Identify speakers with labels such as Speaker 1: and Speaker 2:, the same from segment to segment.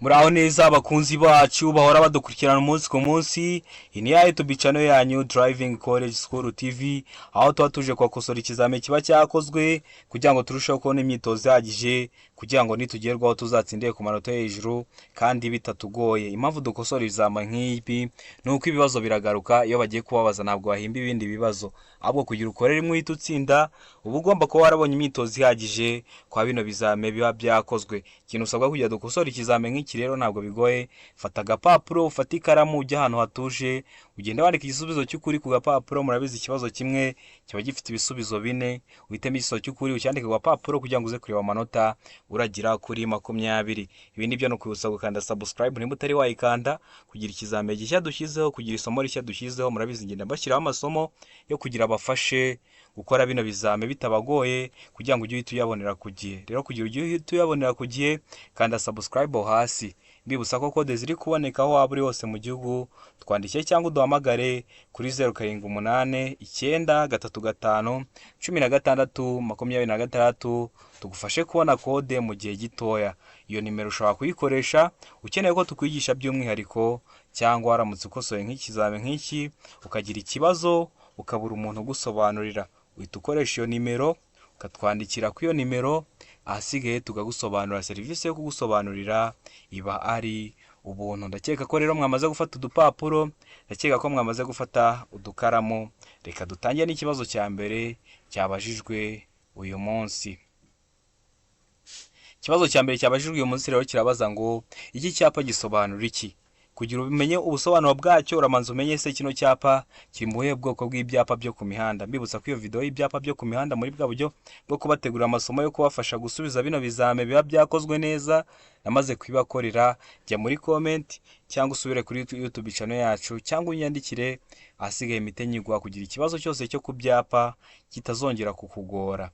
Speaker 1: Muraho neza abakunzi bacu bahora badukurikirana umunsi ku munsi. Iyi ni ya YouTube channel yanyu Driving College School TV, aho tuba tuje kwakosora ikizame kiba cyakozwe kugira ngo turusheho kubona imyitozo ihagije kugira ngo nitugerwaho tuzatsindire ku manota hejuru kandi bitatugoye. Impamvu dukosora ibizama nk'ibi ni uko ibibazo biragaruka, iyo bagiye kubabaza ntabwo bahimba ibindi bibazo, ahubwo kugira ukorere rimwe uhita utsinda uba ugomba kuba warabonye imyitozo ihagije kwa bino bizame biba byakozwe. Ikintu usabwa kugira dukosora ikizame nk'iki rero ntabwo bigoye. Fata agapapuro, ufata ikaramu, ujya ahantu hatuje, ugenda wandika igisubizo cy'ukuri ku gapapuro. Murabizi ikibazo kimwe kiba gifite ibisubizo bine, uhitemo igisubizo cy'ukuri ucyandike ku gapapuro kugira ngo uze kureba amanota uragira kuri 20. Ibi nibyo no kwibutsa gukanda subscribe nimba utari wayikanda, kugira ikizame gishya dushyizeho, kugira isomo rishya dushyizeho. Murabizi ngenda mbashyiraho amasomo yo kugira abafashe gukora bino bizame bitabagoye kugira ngo ujye uhita uyabonera ku gihe. Rero kugira ujye uhita uyabonera ku gihe, kanda subscribe hasi. Mbibutsa ko kode ziri kuboneka aho waba uri hose mu gihugu, twandike cyangwa uduhamagare kuri 0789351626 tugufashe kubona kode mu gihe gitoya. Iyo nimero ushobora kuyikoresha ukeneye ko tukwigisha by'umwihariko, cyangwa waramutse ukosoye nk'ikizame nk'iki ukagira ikibazo ukabura umuntu ugusobanurira, uhita ukoresha iyo nimero ukatwandikira ku iyo nimero, ahasigaye tukagusobanurira. Serivisi yo kugusobanurira iba ari ubuntu. Ndakeka ko rero mwamaze gufata udupapuro, ndakeka ko mwamaze gufata udukaramu. Reka dutangire n'ikibazo cya mbere cyabajijwe uyu munsi. Ikibazo cya mbere cyabajijwe uyu munsi rero kirabaza ngo iki cyapa gisobanura iki? Kugira umenye ubusobanuro bwacyo uramanza umenye se kino cyapa kiri mu buhe bwoko bw'ibyapa byo ku mihanda. Mbibutsa ko iyo video y'ibyapa byo ku mihanda muri bwa buryo bwo kubategura amasomo yo kubafasha gusubiza bino bizame biba byakozwe neza namaze kwibakorera. Jya muri comment cyangwa usubire kuri YouTube channel yacu cyangwa unyandikire, ahasigaye imite nyigwa kugira ikibazo cyose cyo ku byapa kitazongera kukugora.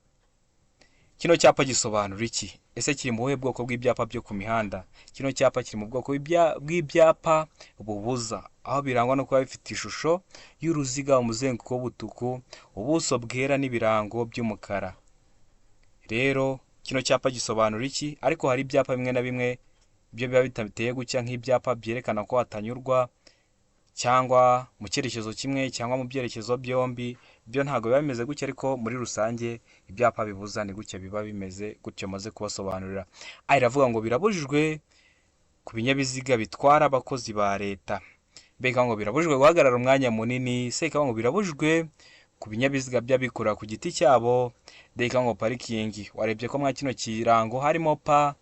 Speaker 1: Kino cyapa gisobanura iki? Ese kiri mu buhe bwoko bw'ibyapa byo ku mihanda? Kino cyapa kiri mu bwoko bw'ibyapa bubuza, aho birangwa no kuba bifite ishusho y'uruziga, umuzenguruko w'ubutuku, ubuso bwera n'ibirango by'umukara. Rero kino cyapa gisobanura iki? Ariko hari ibyapa bimwe na bimwe byo biba bitateye gucya, nk'ibyapa byerekana ko hatanyurwa cyangwa mu cyerekezo kimwe cyangwa mu byerekezo byombi. Byo ntabwo biba bimeze gutya, ariko muri rusange ibyapa bibuza ni gutya biba bimeze gutyo maze kubasobanurira. Iravuga ngo birabujijwe ku binyabiziga bitwara abakozi ba leta. Mbega ngo birabujijwe guhagarara umwanya munini. Seka ngo birabujijwe ku binyabiziga by'abikorera ku giti cyabo. Deka ngo parikingi. Warebye ko mwa kino kirango harimo pa,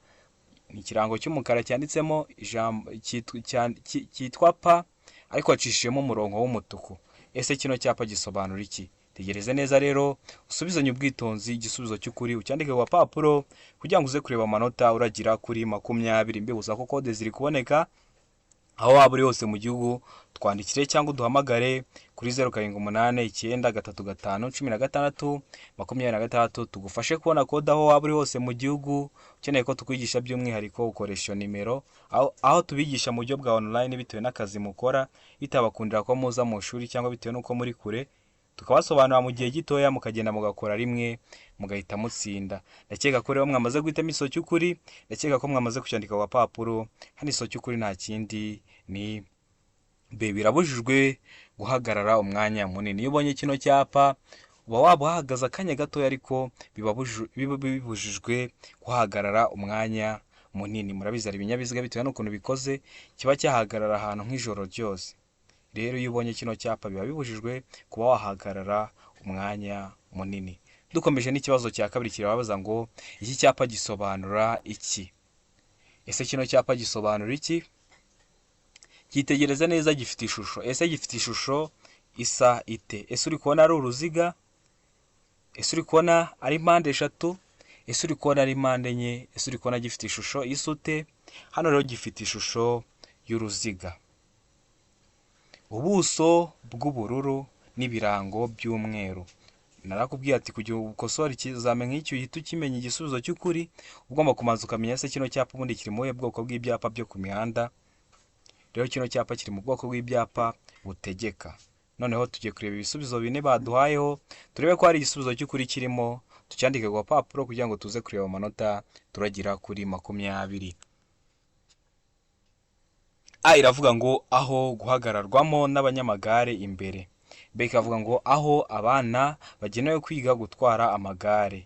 Speaker 1: ni ikirango cy'umukara cyanditsemo ijambo cyitwa pa, ariko wacishijemo umurongo w'umutuku. Ese kino cyapa gisobanura iki? Tegereze neza rero usubizanye ubwitonzi igisubizo cy'ukuri ucyandike ku gapapuro kugira ngo uze kureba amanota uragira kuri 20. Mbibuza ko kode ziri kuboneka aho waba uri hose mu gihugu. Twandikire cyangwa uduhamagare kuri 0789351626 tugufashe kubona kode aho waba uri hose mu gihugu. Ukeneye ko tukwigisha by'umwihariko ukoresha iyo nimero, aho tubigisha mu buryo bwa online bitewe n'akazi mukora, bitabakundira ko muza mu shuri cyangwa bitewe n'uko muri kure, tukabasobanura mu gihe gitoya mukagenda mugakora rimwe mugahita mutsinda. Ndakeka ko rero mwamaze guhitamo isomo cy'ukuri, ndakeka ko mwamaze kucyandika ku gapapuro. Hano isomo cy'ukuri nta kindi ni B. Birabujijwe guhagarara umwanya munini. Iyo ubonye kino cyapa uba waba uhagaze akanya gatoya, ariko bibujijwe guhagarara umwanya munini. Murabizi hari ibinyabiziga bitewe n'ukuntu bikoze kiba cyahagarara ahantu nk'ijoro ryose. Rero iyo ubonye kino cyapa biba bibujijwe kuba wahagarara umwanya munini. Dukomeje n'ikibazo cya kabiri kirabaza ngo iki cyapa gisobanura iki? Ese kino cyapa gisobanura iki? Cyitegereza neza, gifite ishusho. Ese gifite ishusho isa ite? Ese uri kubona ari uruziga? Ese uri kubona ari mpande eshatu? Ese uri kubona ari mpande enye? Ese uri kubona gifite ishusho isa ute? Hano rero gifite ishusho y'uruziga, ubuso bw'ubururu n'ibirango by'umweru. Narakubwiye ati kugira ukosora ikizame nk'icyo uhita ukimenya igisubizo cy'ukuri, ugomba kumanza ukamenya se kino cyapa ubundi kiri mu buhe bwoko bw'ibyapa byo ku mihanda. Rero kino cyapa kiri mu bwoko bw'ibyapa butegeka. Noneho tugiye kureba ibisubizo bine baduhayeho, turebe ko hari igisubizo cy'ukuri kirimo, tucyandike ku gapapuro kugira ngo tuze kureba amanota turagira kuri 20. A iravuga ngo aho guhagararwamo n'abanyamagare imbere. B ikavuga ngo aho abana bagenewe kwiga gutwara amagare.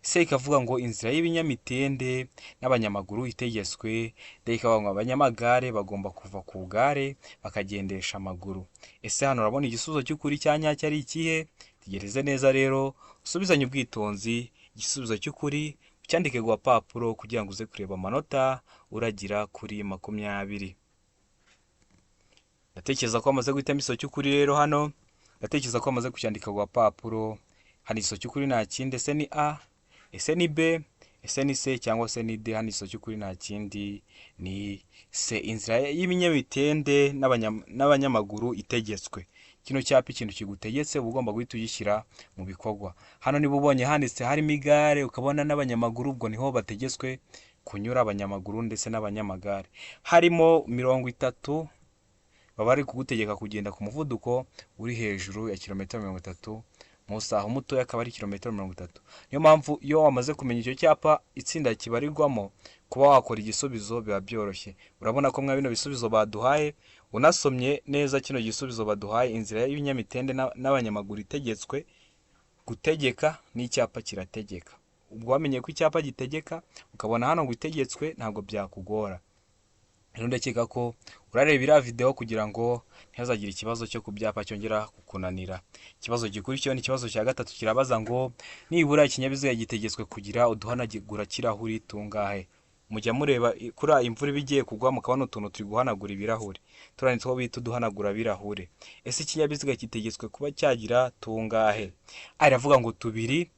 Speaker 1: C ikavuga ngo inzira y'ibinyamitende n'abanyamaguru itegetswe. D ikavuga ngo abanyamagare bagomba kuva ku gare bakagendesha amaguru. Ese hano urabona igisubizo cy'ukuri cya nyacyo ari ikihe? Tegereze neza rero usubizanye ubwitonzi igisubizo cy'ukuri ucyandike ku gapapuro kugira ngo uze kureba amanota uragira kuri 20. Ndatekereza ko wamaze guhitamo igisozo cy'ukuri rero hano. Ndatekereza ko wamaze kucyandika ku gapapuro. Hano igisozo cy'ukuri nta kindi, ese ni A, ese ni B, ese ni C cyangwa se ni D. Hano igisozo cy'ukuri nta kindi ni C, inzira y'ibinyamitende n'abanyamaguru itegetswe. Kino cyapa ikintu kigutegetse uba ugomba guhita ugishyira mu bikorwa. Hano niba ubonye handitse harimo igare ukabona n'abanyamaguru, ubwo niho bategetswe kunyura, abanyamaguru ndetse n'abanyamagare. Harimo 30 baba bari kugutegeka kugenda ku muvuduko uri hejuru ya kilometero 30 mu saha, umutoya akaba ari kilometero 30. Niyo mpamvu iyo wamaze kumenya icyo cyapa itsinda kibarirwamo, kuba wakora igisubizo biba byoroshye. Urabona ko mwa bino bisubizo baduhaye, unasomye neza kino gisubizo baduhaye, inzira y'ibinyamitende n'abanyamaguru itegetswe. Gutegeka n'icyapa kirategeka. Ubwo wamenye ko icyapa gitegeka ukabona hano ngo itegetswe, ntabwo byakugora. Rero ndakeka ko urareba iriya video kugira ngo ntihazagire ikibazo cyo ku byapa cyongera kukunanira. Ikibazo gikurikiyeho ni ikibazo cya gatatu, kirabaza ngo nibura ikinyabiziga gitegetswe kugira uduhanagura kirahuri tungahe? Mujya mureba kuri imvura ibigiye kugwa mukabona utuntu turi guhanagura ibirahuri, turanditseho bita uduhanagura birahure. Ese ikinyabiziga kitegetswe kuba cyagira tungahe? A iravuga ngo 2,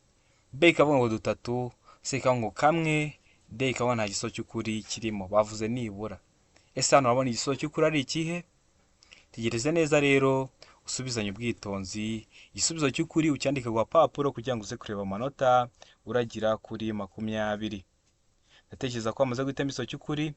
Speaker 1: B ikavuga ngo 3, C ikavuga ngo 1, D ikavuga nta gisozo cy'ukuri kirimo, bavuze nibura. Ese hano urabona igisozo cy'ukuri ari ikihe? Tegereze neza rero usubizanye ubwitonzi igisubizo cy'ukuri ucyandika ku gapapuro kugira ngo uze kureba amanota uragira kuri 20. Ndatekereza ko wamaze guhitamo igisozo cy'ukuri.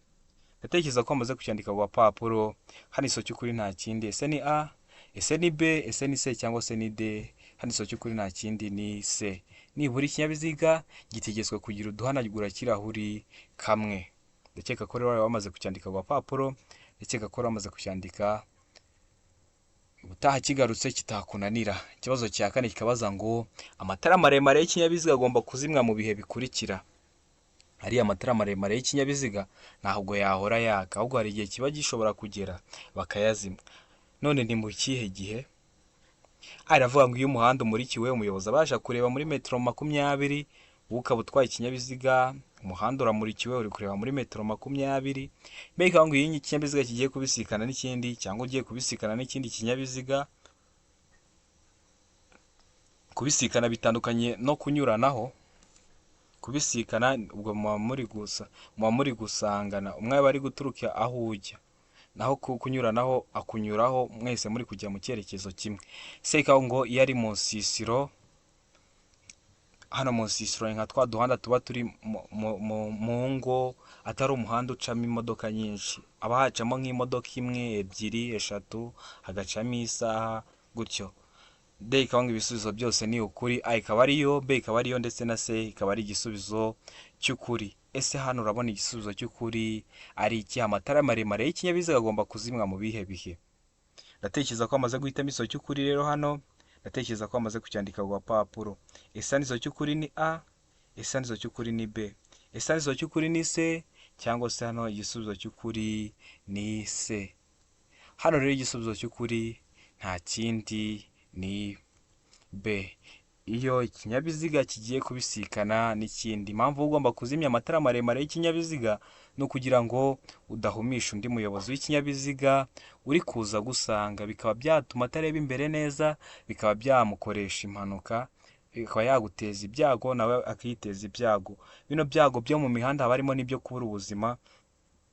Speaker 1: Ndatekereza ko wamaze kucyandika ku gapapuro. Hano igisozo cy'ukuri nta kindi, ese ni A, ese ni B, ese ni C cyangwa se ni D. Hano igisozo cy'ukuri nta kindi ni C. Nibura ikinyabiziga gitegetswe kugira uduhanagura kirahuri kamwe. Ndakeka ko rero wamaze kucyandika ku gapapuro, ndakeka ko wamaze kucyandika ubutaha kigarutse kitakunanira. Ikibazo cya 4 kikabaza ngo amatara maremare y'ikinyabiziga agomba kuzimwa mu bihe bikurikira. Ari amatara maremare y'ikinyabiziga ntabwo yahora yaka, ahubwo hari igihe kiba gishobora kugera bakayazimwa. None ni mu kihe gihe? Aravuga ngo iyo umuhanda umurikiwe umuyobozi abasha kureba muri metero 20, ukaba utwaye ikinyabiziga umuhanda uramurikiwe uri kureba muri metero 20. Mbega ngo iyi ikinyabiziga kigiye kubisikana n'ikindi cyangwa ugiye kubisikana n'ikindi kinyabiziga. Kubisikana bitandukanye no kunyuranaho. Kubisikana ubwo muba muri gusangana, umwe bari guturuka aho ujya, naho kunyuranaho akunyuraho mwese muri kujya mu cyerekezo kimwe. Seka ngo iyo ari mu nsisiro, hano mu nsisiro nka twa duhanda tuba turi mu ngo, atari umuhanda ucamo imodoka nyinshi, aba hacamo nk'imodoka 1, 2, 3, hagacamo isaha gutyo. D ikavuga ngo ibisubizo byose ni ukuri. A ikaba ariyo, B ikaba ariyo ndetse na C ikaba ari igisubizo cy'ukuri. Ese hano urabona igisubizo cy'ukuri ari iki? Amatara maremare y'ikinyabiziga agomba kuzimwa mu bihe bihe. Ndatekereza ko amaze guhitamo igisozo cy'ukuri rero hano. Ndatekereza ko amaze kucyandika ku gapapuro. Ese igisozo cy'ukuri ni A, ese igisozo cy'ukuri ni B, ese igisozo cy'ukuri ni C cyangwa se hano igisubizo cy'ukuri ni C. Hano rero igisubizo cy'ukuri nta kindi ni B. Iyo ikinyabiziga kigiye kubisikana n'ikindi, impamvu ugomba kuzimya amatara maremare y'ikinyabiziga no kugira ngo udahumisha undi muyobozi w'ikinyabiziga uri kuza gusanga, bikaba byatuma atareba imbere neza, bikaba byamukoresha impanuka, bikaba yaguteza ibyago nawe akiteza ibyago. Bino byago byo mu mihanda haba harimo n'ibyo kubura ubuzima.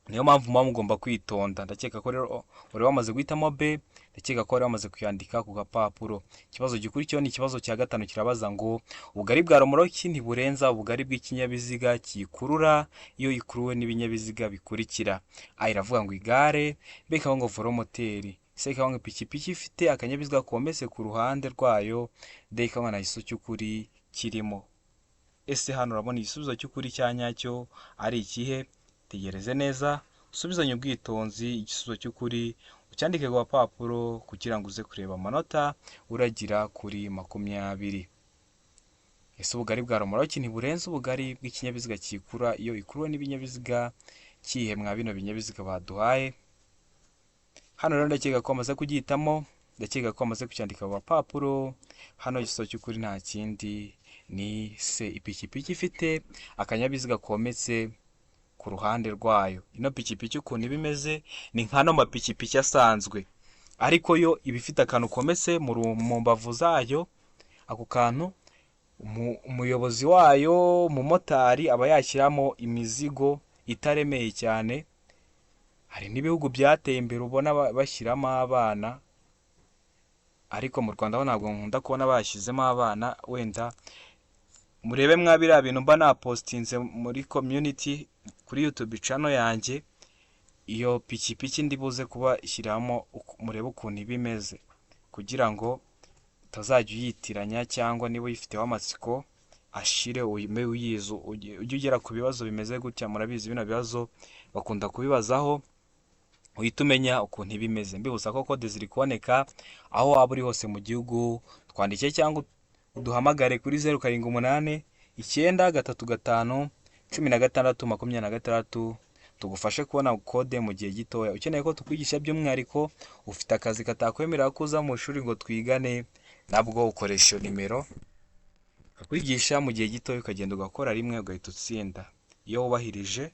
Speaker 1: Niyo mpamvu mugomba kwitonda. Ndakeka ko rero wari wamaze guhitamo B, ndakeka ko wari wamaze kuyandika ku gapapuro. Ikibazo gikurikiyeho ni ikibazo cya 5 kirabaza ngo ubugari bwa romoroki ntiburenza ubugari bw'ikinyabiziga kikurura iyo ikuruwe n'ibinyabiziga bikurikira. A iravuga ngo igare, B ikavuga ngo velomoteri, C ikavuga ngo ipikipiki ifite akanyabiziga kometse ku ruhande rwayo, D ikavuga nta gisozo cy'ukuri kirimo. Ese hano urabona igisubizo cy'ukuri cya nyacyo ari ikihe? Tegereze neza usubizanye ubwitonzi, igisubizo cy'ukuri ucyandike ku gapapuro kugira ngo uze kureba amanota uragira kuri 20. Ese ubugari bwa romoruki ntiburenze ubugari bw'ikinyabiziga kikura iyo ikuruwe n'ibinyabiziga kihe mwa bino binyabiziga baduhaye? Hano rero ndakeka ko amaze kugihitamo, ndakeka ko amaze kucyandika ku gapapuro. Hano igisubizo cy'ukuri nta kindi ni se. Ipikipiki ifite akanyabiziga kometse ku ruhande rwayo. Ino pikipiki ukuntu iba imeze ni nk'ano mapikipiki asanzwe, ariko yo iba ifite akantu kometse mu mbavu zayo. Ako kantu umuyobozi wayo, umumotari, aba yashyiramo imizigo itaremeye cyane. Hari n'ibihugu byateye imbere ubona bashyiramo abana, ariko mu Rwanda ho ntabwo nkunda kubona bashyizemo abana. Wenda murebe mwabiriya bintu mba napostinze muri community kuri YouTube channel yanjye, iyo pikipiki ndi buze kuba ishyiramo murebe ukuntu iba imeze, kugira ngo utazajya uyitiranya, cyangwa niba uyifiteho amatsiko ashire uyizu ujye ugera ku bibazo bimeze gutya. Murabizi bino bibazo bakunda kubibazaho, uhita umenya ukuntu iba imeze. Mbibutsa ko kode ziri kuboneka aho waba uri hose mu gihugu. Twandike cyangwa uduhamagare kuri 0789 935 16 26 tugufashe kubona kode mu gihe gitoya. Ukeneye ko tukwigisha by'umwihariko, ufite akazi katakwemerera kuza mu ishuri ngo twigane, nabwo ukoresha iyo nimero kakwigisha mu gihe gitoya, ukagenda ugakora rimwe ugahita utsinda. Iyo wubahirije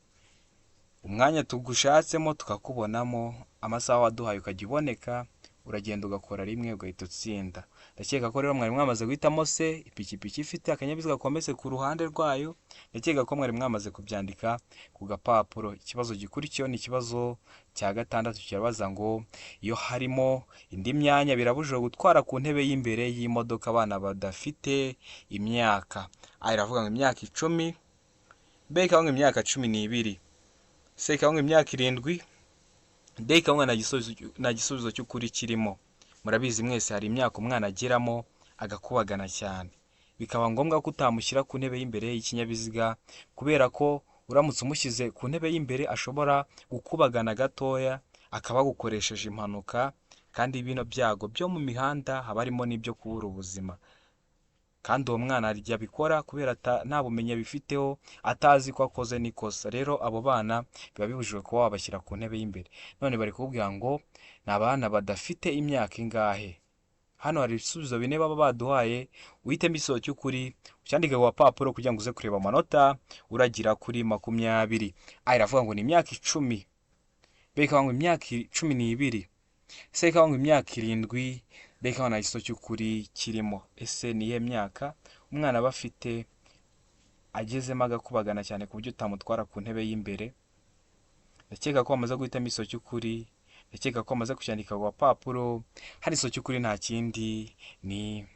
Speaker 1: umwanya tugushatsemo tukakubonamo, amasaha waduhaye ukajya uboneka, uragenda ugakora rimwe ugahita utsinda. Ndakeka ko rero mwari mwamaze guhitamo se, ipikipiki ifite akanyabiziga kometse ku ruhande rwayo. Ndakeka ko mwari mwamaze kubyandika ku gapapuro. Ikibazo gikurikiyeho ni ikibazo cya 6, kirabaza ngo iyo harimo indi myanya birabujijwe gutwara ku ntebe y'imbere y'imodoka abana badafite imyaka. Iravuga ngo imyaka 10, B ikavuga ngo imyaka 12, C ikavuga ngo imyaka 7, D ikavuga nta gisubizo cy'ukuri kirimo. Murabizi mwese hari imyaka umwana ageramo agakubagana cyane, bikaba ngombwa ko utamushyira ku ntebe y'imbere y'ikinyabiziga, kubera ko uramutse umushyize ku ntebe y'imbere ashobora gukubagana gatoya akaba gukoresheje impanuka. Kandi bino byago byo mu mihanda haba harimo n'ibyo kubura ubuzima, kandi uwo mwana yabikora kubera nta bumenyi abifiteho, atazi ko akoze n'ikosa. Rero abo bana biba bibujijwe kuba wabashyira ku ntebe y'imbere. None bari kubwira ngo ni abana badafite imyaka ingahe. Hano hari ibisubizo 4 baba baduhaye, uhitemo igisubizo cy'ukuri ucyandike ku gapapuro kugira ngo uze kureba amanota uragira kuri 20. Iravuga ngo ni imyaka 10, B ikavuga ngo imyaka 12, C ikavuga ngo imyaka 7, D ikavuga nta gisubizo cy'ukuri kirimo. Ese ni iyihe myaka umwana aba afite agezemo agakubagana cyane ku buryo utamutwara ku ntebe y'imbere? Ndakeka ko wamaze guhitamo igisubizo cy'ukuri, ndakeka ko wamaze kucyandika ku gapapuro. Hari igisubizo cy'ukuri nta kindi ni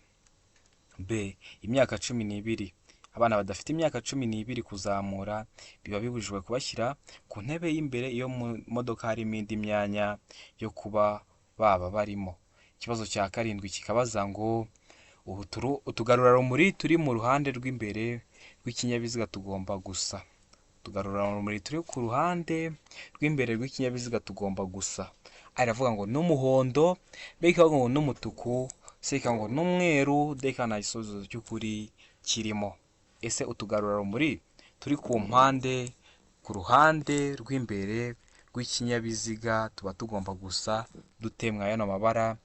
Speaker 1: B, imyaka 12. Abana badafite imyaka 12 kuzamura biba bibujijwe kubashyira ku ntebe y'imbere iyo mu modoka harimo indi myanya yo kuba baba barimo. Ikibazo cya 7 kikabaza ngo utugarurarumuri turi mu ruhande rw'imbere rw'ikinyabiziga tugomba gusa. Utugarurarumuri turi ku ruhande rw'imbere rw'ikinyabiziga tugomba gusa. Iravuga ngo n'umuhondo, B ikavuga ngo n'umutuku, C ikavuga ngo n'umweru, D ikavuga nta gisubizo cy'ukuri kirimo. Ese utugarurarumuri turi ku mpande ku ruhande rw'imbere rw'ikinyabiziga tuba tugomba gusa dutemwa y'ano mabara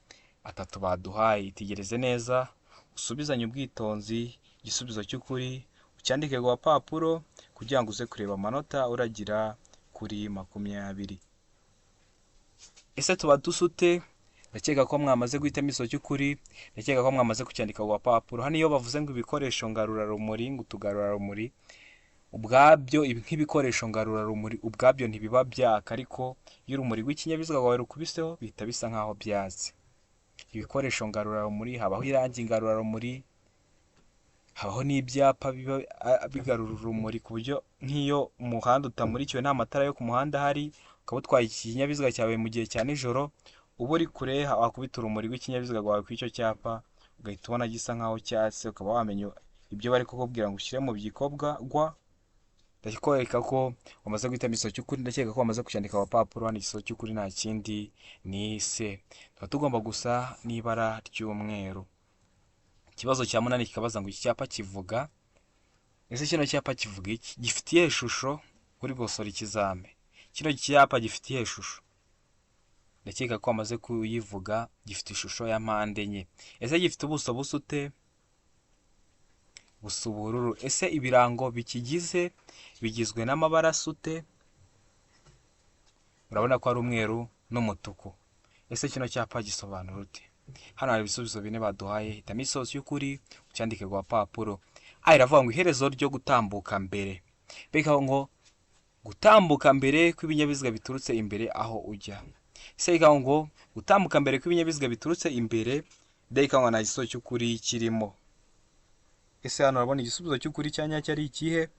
Speaker 1: 3 baduhaye. Itegereze neza, usubizanye ubwitonzi, igisubizo cy'ukuri ucyandike ku gapapuro kugira ngo uze kureba amanota uragira kuri 20. Ese tuba dusute? Ndakeka ko mwamaze guhitamo igisubizo cy'ukuri, ndakeka ko mwamaze kucyandika ku gapapuro. Hano iyo bavuze ngo ibikoresho ngarurarumuri, ngo utugarurarumuri ubwabyo, nk'ibikoresho ngarurarumuri ubwabyo ntibiba byaka, ariko iyo urumuri rw'ikinyabiziga rwawe rukubiseho bihita bisa nkaho byatse. Ibikoresho ngarurarumuri habaho irangi ngarurarumuri, habaho n'ibyapa bigarura urumuri ku buryo nk'iyo umuhanda utamurikiwe nta matara yo ku muhanda ahari, ukaba utwaye ikinyabiziga cyawe mu gihe cya nijoro, uba uri kure wakubita urumuri rw'ikinyabiziga rwawe ku icyo cyapa ugahita ubona gisa nkaho cyatse, ukaba wamenya ibyo bari kukubwira ngo ushyire mu byikorwa ndakwereka ko wamaze guhitamo igisubizo cy'ukuri, ndakeka ko wamaze kucyandika ku gapapuro. Hano igisubizo cy'ukuri nta kindi ni C. Tuba tugomba gusa n'ibara ry'umweru. Ikibazo cya munani kikabaza ngo iki cyapa kivuga, ese kino cyapa kivuga iki? Gifite iyihe shusho? Uri gusora ikizame, kino cyapa gifite iyihe shusho? Ndakeka ko wamaze kuyivuga. Gifite ishusho ya mpande enye. Ese gifite ubuso busa ute? Busa ubururu. Ese ibirango bikigize bigizwe n'amabara asa ute? Urabona ko ari umweru n'umutuku. Ese kino cyapa gisobanura ute? Hano hari ibisubizo bine baduhaye. Hitamo igisubizo cy'ukuri ucyandike ku gapapuro. Iravuga ngo iherezo ryo gutambuka mbere. Beka ngo gutambuka mbere kw'ibinyabiziga biturutse imbere aho ujya. Ese ngo gutambuka mbere kw'ibinyabiziga biturutse imbere, beka ngo nta gisubizo cy'ukuri kirimo. Ese hano urabona igisubizo cy'ukuri cya nyacyo ari ikihe?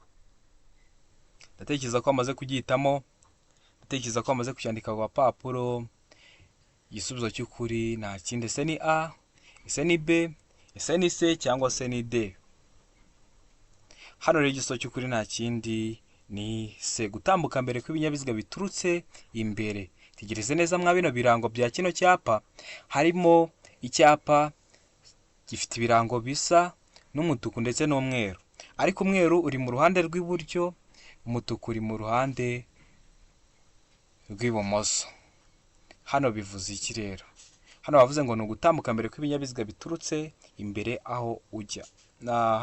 Speaker 1: Ndatekereza ko wamaze kugihitamo. Ndatekereza ko wamaze kucyandika ku gapapuro. Igisubizo cy'ukuri nta kindi. Ese ni A, ese ni B, ese ni C cyangwa se ni D? Hano rero igisubizo cy'ukuri nta kindi ni C, gutambuka mbere kw'ibinyabiziga biturutse imbere. Tegereze neza mwa bino birango bya kino cyapa. Harimo icyapa gifite ibirango bisa n'umutuku ndetse n'umweru, ariko umweru uri mu ruhande rw'iburyo, umutuku uri mu ruhande rw'ibumoso. Hano bivuze iki rero? Hano bavuze ngo ni ugutambuka mbere kw'ibinyabiziga biturutse imbere aho ujya.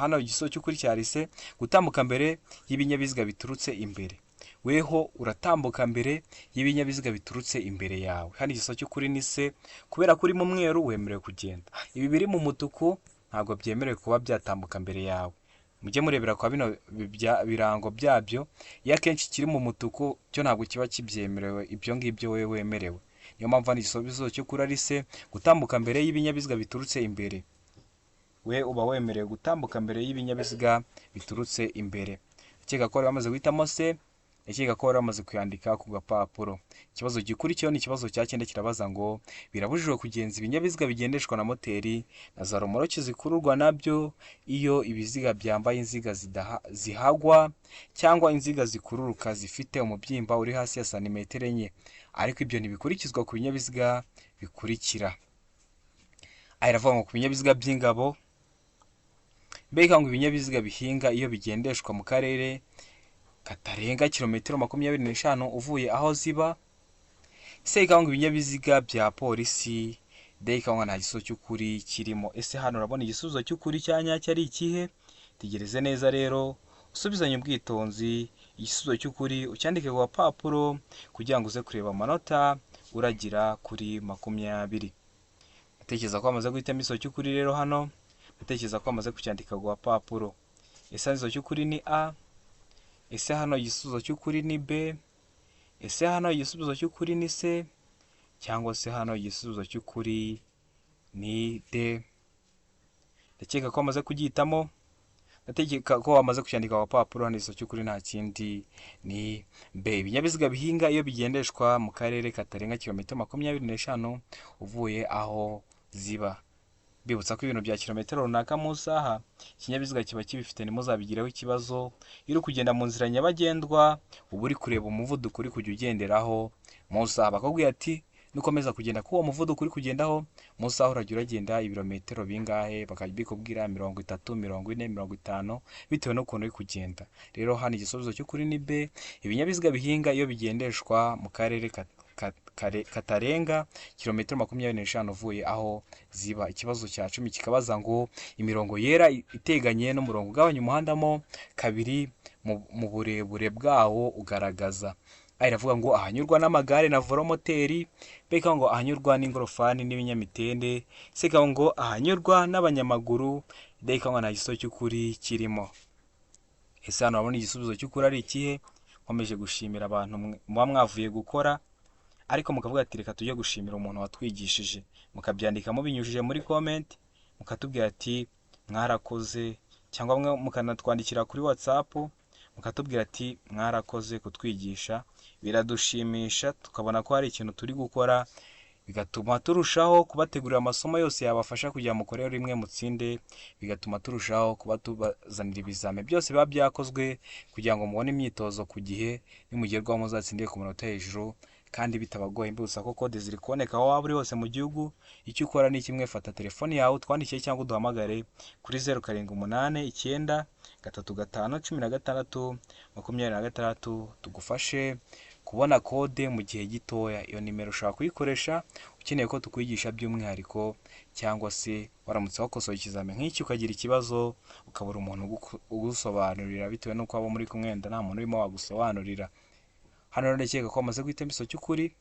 Speaker 1: Hano igisubizo cy'ukuri cyari C, gutambuka mbere y'ibinyabiziga biturutse imbere. Weho uratambuka mbere y'ibinyabiziga biturutse imbere yawe. Hano igisubizo cy'ukuri ni C, kubera ko uri mu mweru wemerewe kugenda. Ibi biri mu mutuku ntabwo byemerewe kuba byatambuka mbere yawe. Mujye murebera kwa bino birango byabyo. Iyo akenshi kiri mu mutuku cyo ntabwo kiba kibyemerewe, ibyo ngibyo wewe wemerewe. Niyo mpamvu hano igisubizo cy'ukuri ari C, gutambuka mbere y'ibinyabiziga biturutse imbere. We uba wemerewe gutambuka mbere y'ibinyabiziga biturutse imbere. Ndakeka ko wari wamaze guhitamo C. Ndakeka ko wari wamaze kuyandika ku gapapuro. Ikibazo gikurikiyeho ni ikibazo cya 9 kirabaza ngo birabujijwe kugenza ibinyabiziga bigendeshwa na moteri na za romoroki zikururwa nabyo iyo ibiziga byambaye inziga zihagwa cyangwa inziga zikururuka zifite umubyimba uri hasi ya santimetero 4, ariko ibyo ntibikurikizwa ku binyabiziga bikurikira. Iravuga ngo ku binyabiziga by'ingabo, mbega ngo ibinyabiziga bihinga iyo bigendeshwa mu karere katarenga kilometero 25 uvuye aho ziba. Ese ngo ibinyabiziga bya polisi, ndeka ngo nta gisubizo cy'ukuri kirimo. Ese hano urabona igisubizo cy'ukuri cya nyacyo ari ikihe? Tegereze neza rero usubizanye ubwitonzi. Igisubizo cy'ukuri ucyandike ku gapapuro kugira ngo uze kureba amanota uragira kuri 20. Ndatekereza ko wamaze guhitamo igisubizo cy'ukuri rero hano. Ndatekereza ko wamaze kucyandika ku gapapuro. Ese igisubizo cy'ukuri ni A, ese hano igisubizo cy'ukuri ni B, ese hano igisubizo cy'ukuri ni C, cyangwa se hano igisubizo cy'ukuri ni D? Ndakeka ko wamaze kugihitamo. Ndategeka ko wamaze kucyandika ku gapapuro. Hano igisubizo cy'ukuri nta kindi ni B, ibinyabiziga bihinga iyo bigendeshwa mu karere katarenga kilometero 25 uvuye aho ziba. Bibutsa ko ibintu bya kilometero runaka mu saha ikinyabiziga kiba kibifite, ntimuzabigireho ikibazo. Iyo uri kugenda mu nzira nyabagendwa uba uri kureba umuvuduko uri kujya ugenderaho mu saha. Bakubwira ati nukomeza kugenda ko uwo muvuduko uri kugendaho mu saha urajya uragenda ibirometero bingahe, bakabikubwira 30, 40, 50 bitewe n'ukuntu uri kugenda. Rero hano igisubizo cy'ukuri ni B, ibinyabiziga bihinga iyo bigendeshwa mu karere katarenga kilometero 25 uvuye aho ziba. Ikibazo cya 10 kikabaza ngo imirongo yera iteganye n'umurongo ugabanya umuhanda mo kabiri mu burebure bwawo ugaragaza. Iravuga ngo ahanyurwa n'amagare na velomoteri, beka ngo ahanyurwa n'ingorofani n'ibinyamitende, seka ngo ahanyurwa n'abanyamaguru, beka ngo nta gisubizo cy'ukuri kirimo. Ese hano urabona igisubizo cy'ukuri ari ikihe? Nkomeje gushimira abantu muba mwavuye gukora, ariko mukavuga ati reka tujye gushimira umuntu watwigishije, mukabyandika mubinyujije muri comment, mukatubwira ati mwarakoze, cyangwa mukanatwandikira kuri WhatsApp mukatubwira ati mwarakoze kutwigisha. Biradushimisha tukabona ko hari ikintu turi gukora bigatuma turushaho kubategurira amasomo yose yabafasha kugira ngo mukore rimwe mutsinde, bigatuma turushaho kuba tubazanira ibizame byose biba byakozwe kugira ngo mubone imyitozo ku gihe, nimugerwaho muzatsindire ku munota hejuru kandi bitabagoye. Mbibutsa ko kode ziri kuboneka aho waba uri hose mu gihugu. Icyo ukora ni kimwe, fata telefone yawe utwandikiye cyangwa uduhamagare kuri 0789 35 16 26 tugufashe kubona kode mu gihe gitoya. Iyo nimero ushobora kuyikoresha ukeneye ko tukwigisha by'umwihariko, cyangwa se waramutse wakosoye ikizamini nk'iki ukagira ikibazo ukabura umuntu ugusobanurira bitewe n'uko abo muri kumwe wenda nta muntu urimo wagusobanurira. Hano rero ndakeka ko wamaze guhitamo iso cy'ukuri.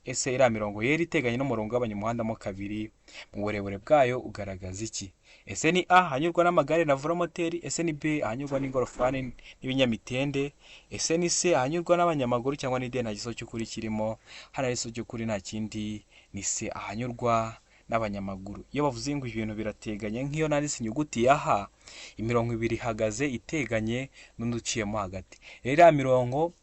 Speaker 1: Ese iriya mirongo yera iteganye n'umurongo w'abanya umuhanda mo kabiri, mu burebure bwayo ugaragaza iki? Ese ni A hanyurwa n'amagare na velomoteri? Ese ni B hanyurwa n'ingorofani n'ibinyamitende? Ese ni C hanyurwa n'abanyamaguru? Cyangwa ni D nta giso cy'ukuri kirimo? Hano iso cy'ukuri nta kindi, ni C ahanyurwa n'abanyamaguru. Iyo bavuze ngo ibintu birateganye, nk'iyo nanditse inyuguti ya H, imirongo ibiri ihagaze iteganye n'undi uciyemo hagati. Rero iriya mirongo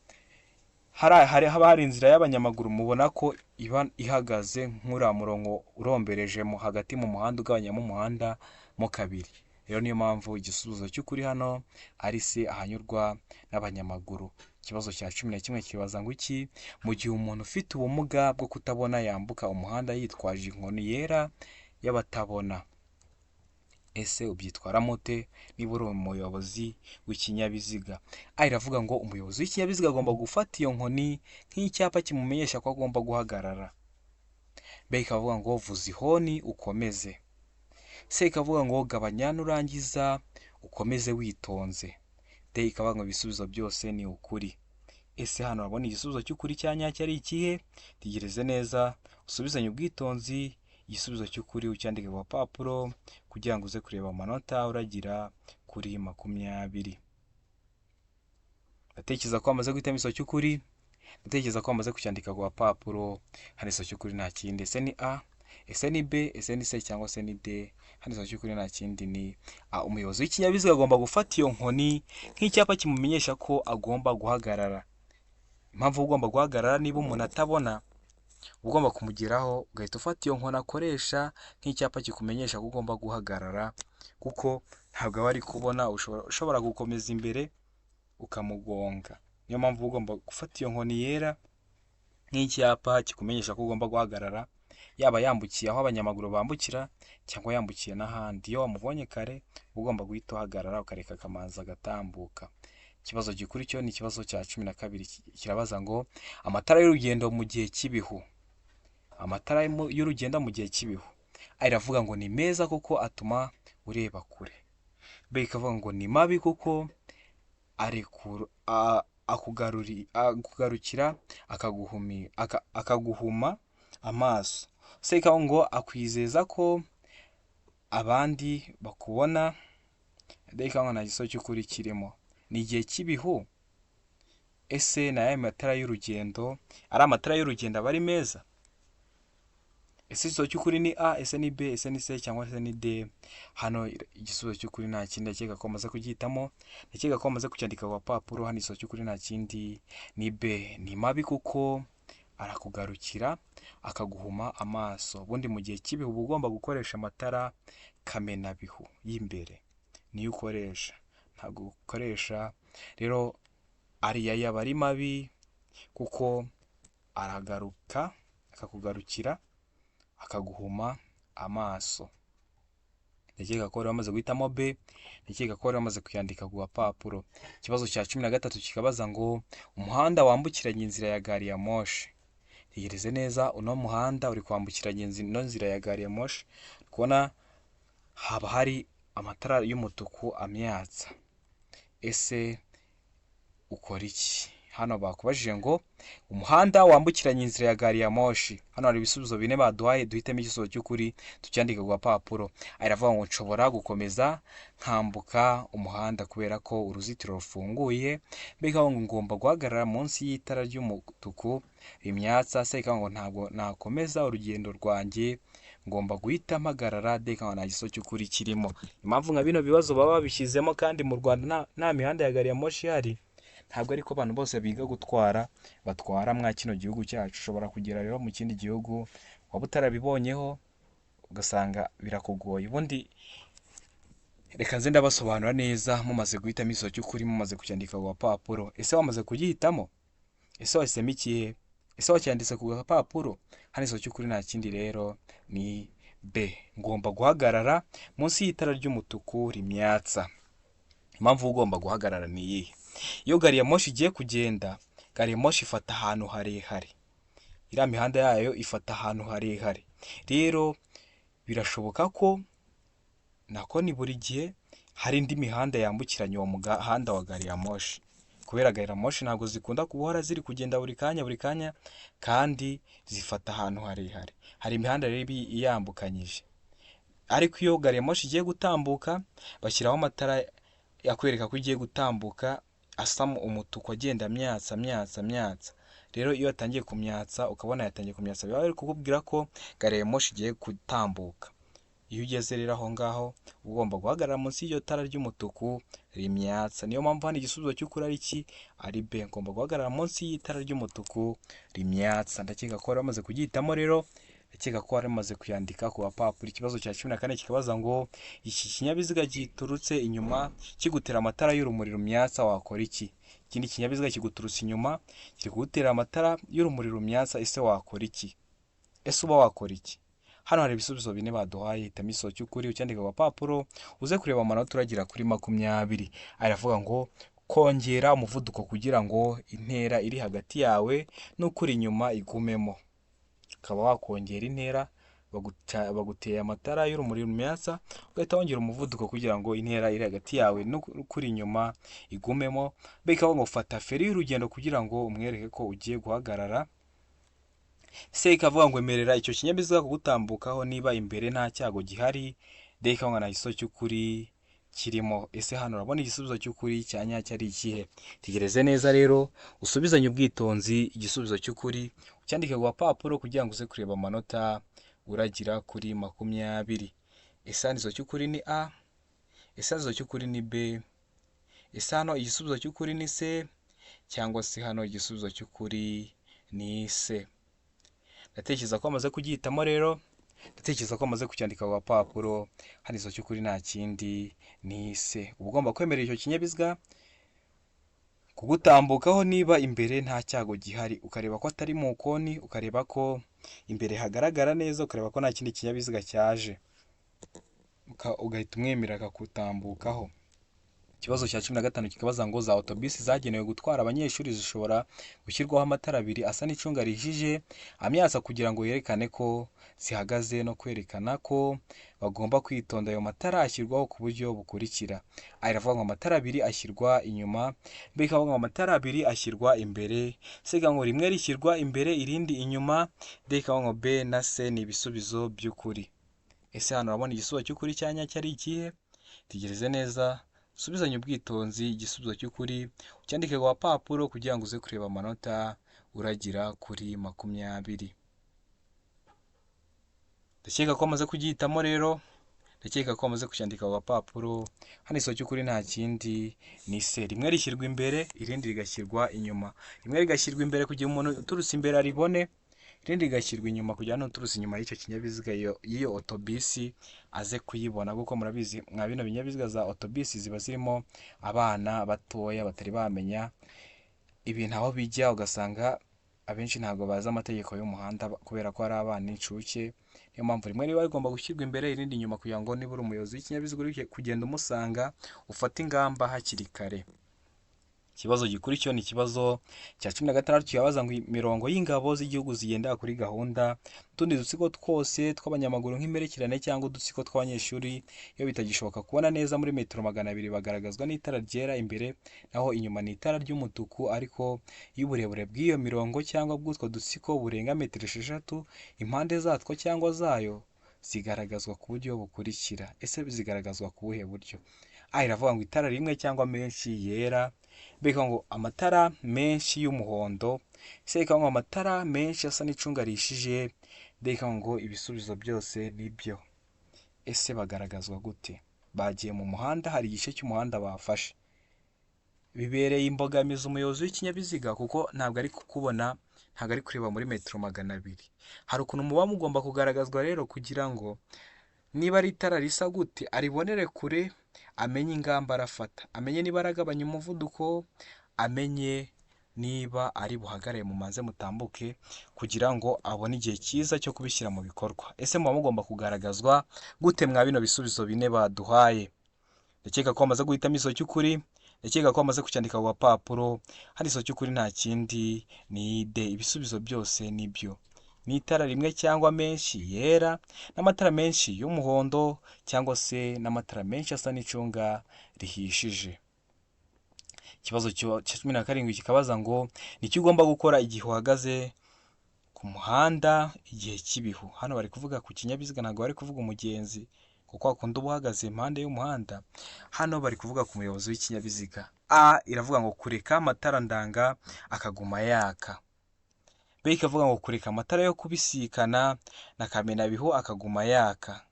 Speaker 1: haba hari inzira y'abanyamaguru, mubona ko iba ihagaze nk'uriya murongo uromberejemo hagati mu muhanda, ugabanyamo umuhanda mo kabiri. Rero niyo mpamvu igisubizo cy'ukuri hano ari C ahanyurwa n'abanyamaguru. Ikibazo cya 11 kibaza ngo iki? Mu gihe umuntu ufite ubumuga bwo kutabona yambuka umuhanda yitwaje inkoni yera y'abatabona, ese ubyitwara mute niba uri umuyobozi w'ikinyabiziga? A iravuga ngo umuyobozi w'ikinyabiziga agomba gufata iyo nkoni nk'icyapa kimumenyesha ko agomba guhagarara. B ikavuga ngo vuza ihoni ukomeze. C ikavuga ngo gabanya nurangiza ukomeze witonze. D ikavuga ngo ibisubizo byose ni ukuri. Ese hano urabona igisubizo cy'ukuri cya nyacyo ari ikihe? Tegereze neza usubizanye ubwitonzi igisubizo cy'ukuri ucyandike ku papuro kugira ngo uze kureba amanota uragira kuri 20. Ndatekereza ko wamaze guhitamo iso cy'ukuri, ndatekereza ko wamaze kucyandika ku papuro. Hano iso cy'ukuri nta kindi, ese ni A, ese ni B, ese ni C cyangwa se ni D? Hano iso cy'ukuri nta kindi, ni A. Umuyobozi w'ikinyabiziga agomba gufata iyo nkoni nk'icyapa kimumenyesha ko agomba guhagarara. Impamvu ugomba guhagarara, niba umuntu atabona ugomba kumugeraho ugahita ufata iyo nkoni akoresha nk'icyapa kikumenyesha ko ugomba guhagarara, kuko ntabwo aba ari kubona, ushobora gukomeza imbere ukamugonga. Niyo mpamvu ugomba gufata iyo nkoni yera nk'icyapa kikumenyesha ko ugomba guhagarara, yaba yambukiye aho abanyamaguru bambukira cyangwa yambukiye n'ahandi. Iyo wamubonye kare ugomba guhita uhagarara ukareka akamanza agatambuka. Ikibazo gikurikiyeho ni ikibazo cya 12, kirabaza ngo amatara y'urugendo mu gihe cy'ibihu. Amatara y'urugendo mu gihe cy'ibihu, iravuga ngo ni meza kuko atuma ureba kure. B ikavuga ngo ni mabi kuko akugarukira akaguhuma amaso. C ikavuga ngo akwizeza ko abandi bakubona. D ikavuga ngo nta giso cy'ukuri kirimo. Ni igihe cy'ibihu. Ese na aya matara y'urugendo, ari amatara y'urugendo aba ari meza? Ese igiso cy'ukuri ni A, ese ni B, ese ni C cyangwa se ni D? Hano igisubizo cy'ukuri nta kindi, ndakeka ko amaze kugihitamo, ndakeka ko amaze kucyandika ku papuro. Hano igiso cy'ukuri nta kindi, ni B. Ni mabi kuko arakugarukira akaguhuma amaso. Ubundi mu gihe cy'ibihu uba ugomba gukoresha amatara kamenabihu y'imbere, niyo ukoresha, ntabwo ukoresha rero ariya yaba ari mabi kuko aragaruka akakugarukira akaguhuma amaso. Ndakeka ko bamaze guhitamo B, ndakeka ko bamaze kuyandika ku papuro. Ikibazo cya 13 kikabaza ngo umuhanda wambukiranya inzira ya gari ya moshi. Tegereze neza, uno muhanda uri kwambukiranya ino nzira ya gari ya moshi, kubona haba hari amatara y'umutuku amyatsa. Ese ukora iki? Hano bakubajije ngo umuhanda wambukiranya inzira ya gari ya moshi. Hano hari ibisubizo 4 baduhaye, duhitemo igisubizo cy'ukuri tucyandika ku papuro. Aravuga ngo nshobora gukomeza nkambuka umuhanda kubera ko uruzitiro rufunguye. Mbega ngo ngomba guhagarara munsi y'itara ry'umutuku imyatsa. Se ngo ntabwo nakomeza urugendo rwanjye, ngomba guhita mpagarara. D nta giso cy'ukuri kirimo. Impamvu nka bino bibazo baba babishyizemo kandi mu Rwanda nta mihanda ya gari ya moshi ihari, ntabwo ariko abantu bose biga gutwara batwara mwa kino gihugu cyacu. Ushobora kugera rero mu kindi gihugu waba utarabibonyeho ugasanga birakugoye. Ubundi reka nze ndabasobanura neza, mumaze guhitamo ikibazo cy'ukuri, mumaze kucyandika ku gapapuro. Ese wamaze kugihitamo? Ese wahisemo ikihe? Ese wacyanditse ku gapapuro? Hano ikibazo cy'ukuri nta kindi rero ni B. Ngomba guhagarara munsi y'itara ry'umutuku rimyatsa. Impamvu ugomba guhagarara ni iyihe? Iyo gari ya moshi igiye kugenda, gari ya moshi ifata ahantu harehare, iriya mihanda yayo ifata ahantu harehare. Rero birashoboka ko nako ni buri gihe hari indi mihanda yambukiranya uwo muhanda wa gari ya moshi, kubera gari ya moshi ntabwo zikunda guhora ziri kugenda buri kanya kandi zifata ahantu harehare. Hari imihanda rero iyambukanyije, ariko iyo gari ya moshi igiye gutambuka bashyiraho amatara yakwereka ko igiye gutambuka asa umutuku agenda myatsa. Rero iyo yatangiye kumyatsa ukabona yatangiye kumyatsa, biba bari kukubwira ko gari ya moshi igiye gutambuka. Iyo ugeze rero aho ngaho ugomba guhagarara munsi y'iryo tara ry'umutuku rimyatsa. Niyo mpamvu hano igisubizo cy'ukuri ari iki? Ari B. Ngomba guhagarara munsi y'itara ry'umutuku rimyatsa. Ndakeka ko wari wamaze kugihitamo rero, ndakeka ko wari wamaze kuyandika ku gapapuro. Ikibazo cya 14 kikabaza ngo iki kinyabiziga giturutse inyuma kigutera amatara y'urumuri rumyatsa wakora iki? Ikindi kinyabiziga kiguturutse inyuma kiri kugutera amatara y'urumuri rumyatsa, ese wakora iki? Ese uba wakora iki? Hano hari ibisubizo bine baduhaye. Hitamo ikibazo cy'ukuri ucyandika ku gapapuro, uze kureba amanota uragira kuri 20. Aravuga ngo kongera umuvuduko kugira ngo intera iri hagati yawe n'ukuri inyuma igumemo. Ukaba wakongera intera, baguteye amatara y'urumuri rumyatsa, ugahita wongera umuvuduko kugira ngo intera iri hagati yawe n'ukuri inyuma igumemo. Bikavuga ngo fata feri y'urugendo kugira ngo umwereke ko ugiye guhagarara. Se ikavuga ngo emerera icyo kinyabiziga kugutambukaho niba imbere nta cyago gihari. De ikavuga ngo nta gisubizo cy'ukuri kirimo. Ese hano urabona igisubizo cy'ukuri cya nyacyo ari ikihe? Tegereze neza rero usubizanye ubwitonzi igisubizo cy'ukuri ucyandike ku gapapuro kugira ngo uze kureba amanota uragira kuri 20. Ese hano igisubizo cy'ukuri ni A? Ese hano igisubizo cy'ukuri ni B? Ese hano igisubizo cy'ukuri ni C? Cyangwa se hano igisubizo cy'ukuri ni C? Ndatekereza ko amaze kugihitamo rero, ndatekereza ko amaze kucyandika ku gapapuro. Hano igisubizo cy'ukuri nta kindi ni C. Uba ugomba kwemerera icyo kinyabiziga kugutambukaho niba imbere nta cyago gihari, ukareba ko atari mu koni, ukareba ko imbere hagaragara neza, ukareba ko nta kindi kinyabiziga cyaje, ugahita umwemerera akagutambukaho. Ikibazo cya 15 kikabaza ngo za autobisi zagenewe gutwara abanyeshuri zishobora gushyirwaho amatara abiri asa n'icunga rihishije amyatsa kugira ngo yerekane ko zihagaze no kwerekana ko bagomba kwitonda. Ayo matara ashyirwaho ku buryo bukurikira. Aravuga ngo amatara abiri ashyirwa inyuma, B ikavuga ngo amatara abiri ashyirwa imbere, C ikavuga ngo rimwe rishyirwa imbere irindi inyuma, D ikavuga ngo B na C ni ibisubizo by'ukuri. Ese hano urabona igisubizo cy'ukuri cya nyacyo ari ikihe? Tegereze neza usubizanye ubwitonzi igisubizo cy'ukuri ucyandike ku gapapuro kugira ngo uze kureba amanota uragira kuri 20. Ndakeka ko amaze kugihitamo rero, ndakeka ko amaze kucyandika ku gapapuro. Hano igisubizo cy'ukuri nta kindi ni C. Rimwe rishyirwa imbere irindi rigashyirwa inyuma. Rimwe rigashyirwa imbere kugira umuntu uturutse imbere aribone, irindi rigashyirwa inyuma kugira ngo n'uturutse inyuma y'icyo kinyabiziga y'iyo autobisi aze kuyibona. Kuko murabizi mwa bino binyabiziga za autobisi ziba zirimo abana batoya batari bamenya ibintu aho bijya, ugasanga abenshi ntabwo bazi amategeko y'umuhanda kubera ko ari abana inshuke. Niyo mpamvu rimwe riba rigomba gushyirwa imbere irindi inyuma kugira ngo nibura umuyobozi w'ikinyabiziga uri kugenda umusanga ufate ingamba hakiri kare. Ikibazo gikurikiyeho ni ikibazo cya 16 kibabaza ngo imirongo y'ingabo z'igihugu zigendera kuri gahunda, utundi dutsiko twose tw'abanyamaguru nk'imperekerane cyangwa udutsiko tw'abanyeshuri iyo bitagishoboka kubona neza muri metero 200 bagaragazwa n'itara ryera imbere, naho inyuma ni itara ry'umutuku. Ariko iyo uburebure bw'iyo mirongo cyangwa bw'utwo dutsiko burenga metero 6, impande zatwo cyangwa zayo zigaragazwa ku buryo bukurikira. Ese zigaragazwa ku buhe buryo? A iravuga ngo itara rimwe cyangwa menshi yera, B ikavuga ngo amatara menshi y'umuhondo, C ikavuga ngo amatara menshi asa n'icunga rihishije, D ikavuga ngo ibisubizo byose nibyo. Ese bagaragazwa gute? Bagiye mu muhanda, hari igice cy'umuhanda bafashe, bibereye imbogamizi umuyobozi w'ikinyabiziga kuko ntabwo ari kukubona, ntabwo ari kureba muri metero 200. Hari ukuntu muba mugomba kugaragazwa rero kugira ngo niba ari itara risa gute aribonere kure, amenye ingamba arafata, amenye niba aragabanya umuvuduko, amenye niba ari buhagarare mumanze mutambuke kugira ngo abone igihe cyiza cyo kubishyira mu bikorwa. Ese muba mugomba kugaragazwa gute mwa bino bisubizo bine baduhaye? Ndakeka ko bamaze guhitamo iso cy'ukuri, ndakeka ko bamaze kucyandika ku gapapuro. Hano iso cy'ukuri nta kindi ni D. Ibisubizo byose nibyo. Ni itara rimwe cyangwa menshi yera, n'amatara menshi y'umuhondo cyangwa se n'amatara menshi asa n'icunga rihishije. Ikibazo cya 17 kikabaza ngo nicyo ugomba gukora igihe uhagaze ku muhanda igihe cy'ibihu. Hano bari kuvuga ku kinyabiziga, ntabwo bari kuvuga umugenzi kuko akunda uba uhagaze impande y'umuhanda. Hano bari kuvuga ku muyobozi w'ikinyabiziga. A iravuga ngo kureka amatara ndanga akaguma yaka. B ikavuga ngo kureka amatara yo kubisikana na kamenabihu akaguma yaka.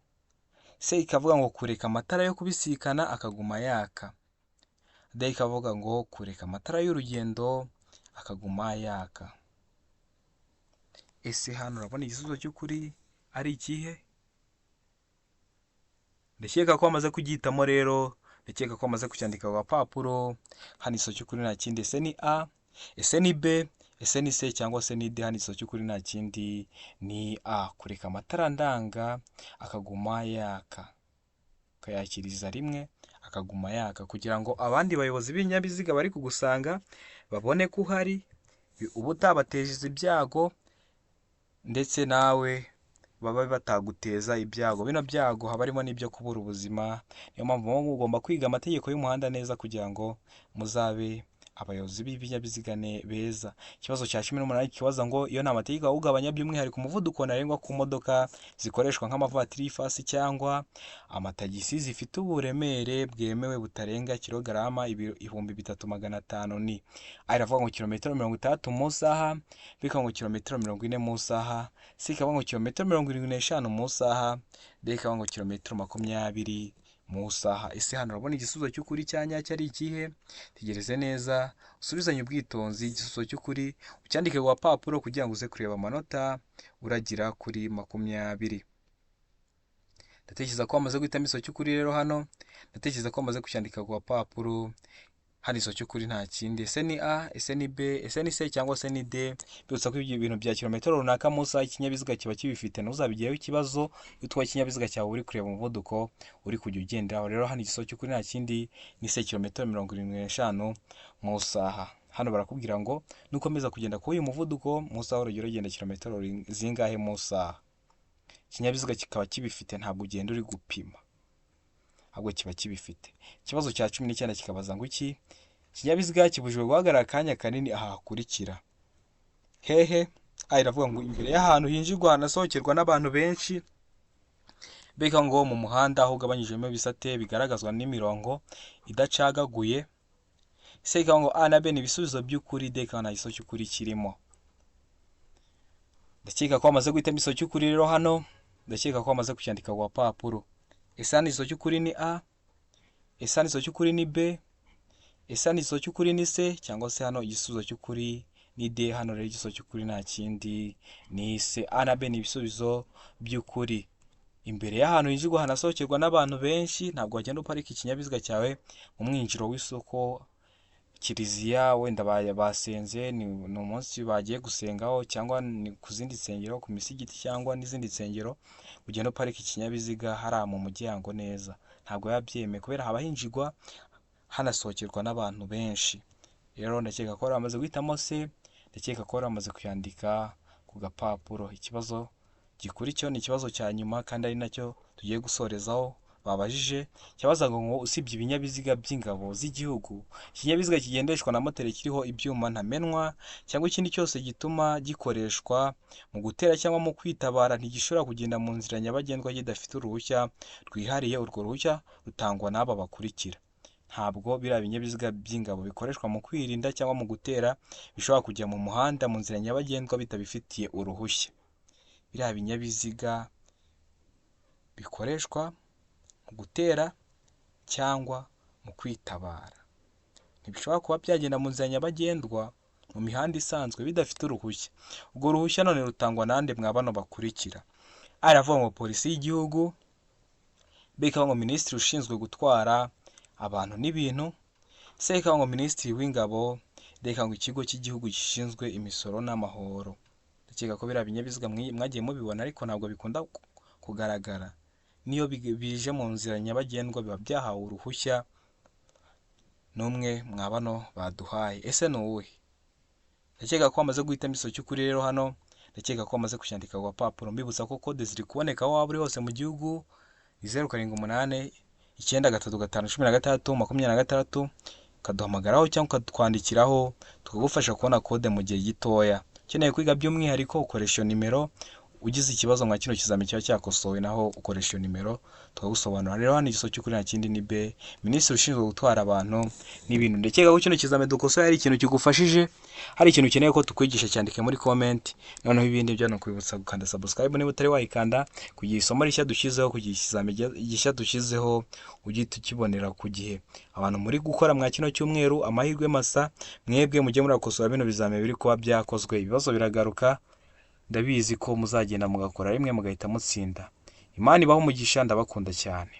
Speaker 1: C ikavuga ngo kureka amatara yo kubisikana akaguma yaka. D ikavuga ngo kureka amatara y'urugendo akaguma yaka. Ese hano urabona igisubizo cy'ukuri ari ikihe? Ndakeka ko bamaze kugihitamo rero, ndakeka ko bamaze kucyandika ku gapapuro. Hano iso cy'ukuri nta kindi. Ese ni A, ese ni B, ese ni C cyangwa se ni D? Hano iso cy'ukuri nta kindi ni A, kureka amatara ndanga akaguma yaka, ukayakiriza rimwe akaguma yaka kugira ngo abandi bayobozi b'ibinyabiziga bari kugusanga babone ko uhari, uba utabateje ibyago ndetse nawe baba bataguteza ibyago. Bino byago haba harimo n'ibyo kubura ubuzima. Niyo mpamvu muba mugomba kwiga amategeko y'umuhanda neza kugira ngo muzabe abayobozi b'ibinyabiziga beza. Ikibazo cya 18 kibaza ngo iyo nta mategeko awugabanya by'umwihariko umuvuduko ntarengwa ku modoka zikoreshwa nk'amavatiri y'ifasi cyangwa amatagisi zifite uburemere bwemewe butarenga kilograma 3500 ni A iravuga ngo kilometero 60 mu isaha, B ikavuga ngo kilometero 40 mu isaha, C ikavuga ngo kilometero 75 mu isaha, D ikavuga ngo kilometero 20 mu isaha. Ese hano urabona igisubizo cy'ukuri cya nyacyo ari ikihe? Tegereze neza, usubizanye ubwitonzi igisubizo cy'ukuri ucyandike ku gapapuro kugira ngo uze kureba amanota uragira kuri 20. Ndatekereza ko bamaze guhitamo iso cy'ukuri rero. Hano ndatekereza ko bamaze kucyandika ku gapapuro. Hano iso cy'ukuri nta kindi. Ese ni A, ese ni B, ese ni C cyangwa se ni D? Bibutsa ko ibyo bintu bya kilometero runaka mu isaha ikinyabiziga kiba kibifite, ntuzabigireho ikibazo iyo utwaye ikinyabiziga cyawe uri kureba umuvuduko uri kujya ugenderaho. Rero hano igisozo cy'ukuri nta kindi ni C, kilometero 75 mu isaha. Hano barakubwira ngo nukomeza kugenda kuri uyu muvuduko mu isaha urugero ugenda kilometero zingahe mu isaha. Ikinyabiziga kikaba kibifite, ntabwo ugenda uri gupima, ahubwo kiba kibifite. Ikibazo cya 19 kikabaza ngo iki? Ikinyabiziga kibujijwe guhagarara akanya kanini aha hakurikira. Hehe? A iravuga ngo imbere y'ahantu hinjirwa hanasohokerwa n'abantu benshi. B ikavuga ngo mu muhanda aho ugabanyijemo ibisate bigaragazwa n'imirongo idacagaguye. C ikavuga ngo A na B ni ibisubizo by'ukuri, D ikavuga nta gisubizo cy'ukuri kirimo. Ndakeka ko bamaze guhitamo igisozo cy'ukuri rero. Hano ndakeka ko bamaze kucyandika ku gapapuro. Ese hano igisozo cy'ukuri ni A, ese hano igisozo cy'ukuri ni B, ese hano igisozo cy'ukuri ni C cyangwa se hano igisubizo cy'ukuri ni D? Hano rero igisubizo cy'ukuri nta kindi ni C. A na B ni ibisubizo by'ukuri. Imbere y'ahantu hinjirwa hanasohokerwa n'abantu benshi, ntabwo wagenda uparika ikinyabiziga cyawe mu mwinjiro w'isoko, kiliziya, wenda basenze, ni umunsi bagiye gusengaho cyangwa ni ku zindi nsengero, ku misigiti cyangwa n'izindi nsengero, ugenda uparika ikinyabiziga hariya mu muryango neza. Ntabwo biba byemewe kubera haba hinjirwa hanasohokerwa n'abantu benshi. Rero ndakeka ko bamaze guhitamo C, ndakeka ko bamaze kuyandika ku gapapuro. Ikibazo gikurikiyeho ni ikibazo cya nyuma kandi ari nacyo tugiye gusorezaho. Babajije cyabazaga ngo usibye ibinyabiziga by'ingabo z'igihugu, ikinyabiziga kigendeshwa na moteri kiriho ibyuma ntamenwa cyangwa ikindi cyose gituma gikoreshwa mu gutera cyangwa mu kwitabara ntigishobora kugenda mu nzira nyabagendwa kidafite uruhushya rwihariye. Urwo ruhushya rutangwa n'aba bakurikira. Ntabwo biriya binyabiziga by'ingabo bikoreshwa mu kwirinda cyangwa mu gutera bishobora kujya mu muhanda mu nzira nyabagendwa bitabifitiye uruhushya. Biriya binyabiziga bikoreshwa mu gutera cyangwa mu kwitabara ntibishobora kuba byagenda mu nzira nyabagendwa mu mihanda isanzwe bidafite uruhushya. Urwo ruhushya none rutangwa nande mwa bano bakurikira? Aravuga ngo polisi y'igihugu, bikaba ngo minisitiri ushinzwe gutwara abantu n'ibintu, se bikaba ngo minisitiri w'ingabo, reka ngo ikigo cy'igihugu gishinzwe imisoro n'amahoro. Ndakeka ko biriya binyabiziga mwagiye mubibona ariko ntabwo bikunda kugaragara. Niyo bije mu nzira nyabagendwa biba byahawe uruhushya n'umwe mwa bano baduhaye. Ese ni uwuhe? Ndakeka ko wamaze guhitamo iso cy'ukuri rero hano. Ndakeka ko wamaze kucyandika ku gapapuro. Mbibutsa ko kode ziri kuboneka aho waba uri hose mu gihugu. Ni 078 935 16 26. Ukaduhamagaraho cyangwa ukatwandikiraho tukagufasha kubona kode mu gihe gitoya. Ukeneye kwiga by'umwihariko ukoresha iyo nimero. Ugize ikibazo mwa kino kizami cyawe cyakosowe naho ukoresha iyo nimero tukagusobanura. Rero hano igiso cy'ukuri nta kindi ni B, minisitiri ushinzwe gutwara abantu n'ibintu. Ndakeka ko kino kizami dukosoye ari ikintu kigufashije. Hari ikintu ukeneye ko tukwigisha, cyandike muri comment. Noneho ibindi byo no kwibutsa gukanda subscribe niba utari wayikanda, kugira isomo rishya dushyizeho, kugira ikizami gishya dushyizeho ugihita ukibonera ku gihe. Abantu muri gukora mwa kino cyumweru amahirwe masa, mwebwe mujye murakosora bino bizami biri kuba byakozwe. Ibibazo biragaruka, ndabizi ko muzagenda mugakora rimwe mugahita mutsinda. Imana ibaho umugisha, ndabakunda cyane.